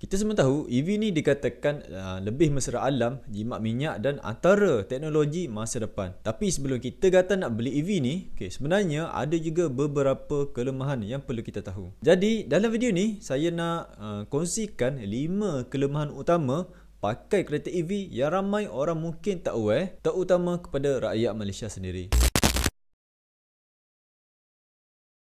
Kita semua tahu EV ni dikatakan lebih mesra alam, jimat minyak dan antara teknologi masa depan. Tapi sebelum kita kata nak beli EV ni, sebenarnya ada juga beberapa kelemahan yang perlu kita tahu. Jadi dalam video ni saya nak kongsikan 5 kelemahan utama pakai kereta EV yang ramai orang mungkin tak aware, terutama kepada rakyat Malaysia sendiri.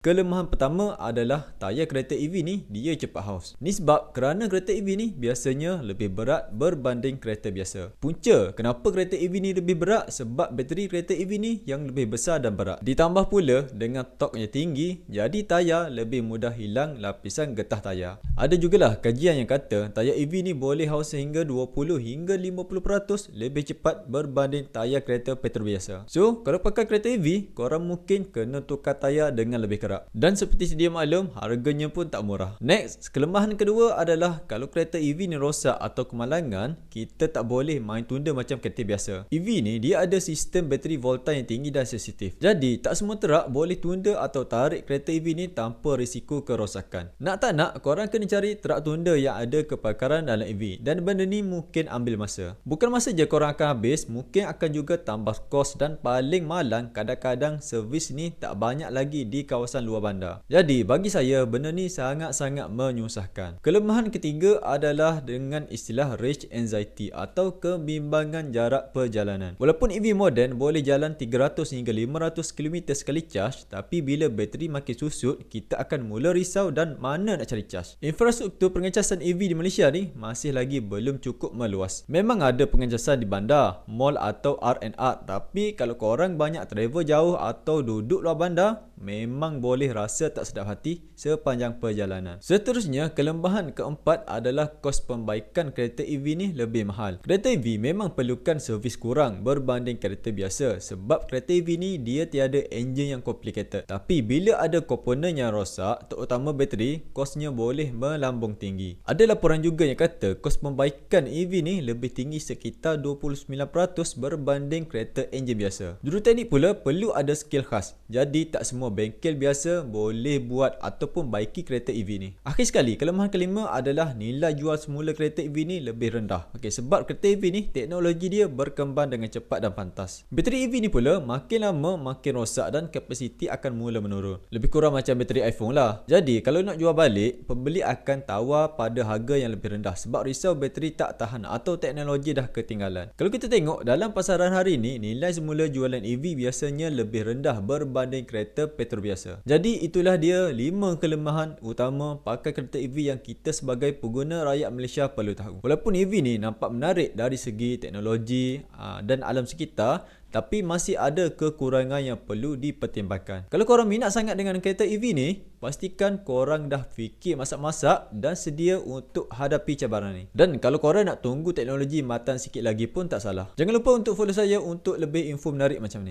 Kelemahan pertama adalah tayar kereta EV ni dia cepat haus. Ni sebab kerana kereta EV ni biasanya lebih berat berbanding kereta biasa. Punca kenapa kereta EV ni lebih berat sebab bateri kereta EV ni yang lebih besar dan berat. Ditambah pula dengan torque yang tinggi, jadi tayar lebih mudah hilang lapisan getah tayar. Ada jugalah kajian yang kata tayar EV ni boleh haus sehingga 20 hingga 50% lebih cepat berbanding tayar kereta petrol biasa. So, kalau pakai kereta EV, korang mungkin kena tukar tayar dengan lebih keras. Dan seperti sedia maklum, harganya pun tak murah. Next, kelemahan kedua adalah kalau kereta EV ni rosak atau kemalangan, kita tak boleh main tunda macam kereta biasa. EV ni dia ada sistem bateri volta yang tinggi dan sensitif. Jadi, tak semua terak boleh tunda atau tarik kereta EV ni tanpa risiko kerosakan. Nak tak nak, korang kena cari terak tunda yang ada kepakaran dalam EV. Dan benda ni mungkin ambil masa. Bukan masa je korang akan habis, mungkin akan juga tambah kos dan paling malang kadang-kadang servis ni tak banyak lagi di kawasan luar bandar. Jadi bagi saya benda ni sangat-sangat menyusahkan. Kelemahan ketiga adalah dengan istilah range anxiety atau kebimbangan jarak perjalanan. Walaupun EV moden boleh jalan 300 hingga 500 km sekali charge, tapi bila bateri makin susut, kita akan mula risau dan mana nak cari charge. Infrastruktur pengecasan EV di Malaysia ni masih lagi belum cukup meluas. Memang ada pengecasan di bandar, mall atau R&R, tapi kalau korang banyak travel jauh atau duduk luar bandar, memang boleh rasa tak sedap hati sepanjang perjalanan. Seterusnya, kelemahan keempat adalah kos pembaikan kereta EV ni lebih mahal. Kereta EV memang perlukan servis kurang berbanding kereta biasa sebab kereta EV ni dia tiada enjin yang complicated. Tapi bila ada komponen yang rosak, terutama bateri, kosnya boleh melambung tinggi. Ada laporan juga yang kata kos pembaikan EV ni lebih tinggi sekitar 29% berbanding kereta enjin biasa. Juruteknik pula perlu ada skill khas. Jadi tak semua bengkel biasa boleh buat ataupun baiki kereta EV ni. Akhir sekali, kelemahan kelima adalah nilai jual semula kereta EV ni lebih rendah. Sebab kereta EV ni teknologi dia berkembang dengan cepat dan pantas. Bateri EV ni pula makin lama makin rosak dan kapasiti akan mula menurun. Lebih kurang macam bateri iPhone lah. Jadi kalau nak jual balik, pembeli akan tawar pada harga yang lebih rendah sebab risau bateri tak tahan atau teknologi dah ketinggalan. Kalau kita tengok dalam pasaran hari ni, nilai semula jualan EV biasanya lebih rendah berbanding kereta petrol biasa. Jadi itulah dia 5 kelemahan utama pakai kereta EV yang kita sebagai pengguna rakyat Malaysia perlu tahu. Walaupun EV ni nampak menarik dari segi teknologi dan alam sekitar, tapi masih ada kekurangan yang perlu dipertimbangkan. Kalau korang minat sangat dengan kereta EV ni, pastikan korang dah fikir masak-masak dan sedia untuk hadapi cabaran ni. Dan kalau korang nak tunggu teknologi matang sikit lagi pun tak salah. Jangan lupa untuk follow saya untuk lebih info menarik macam ni.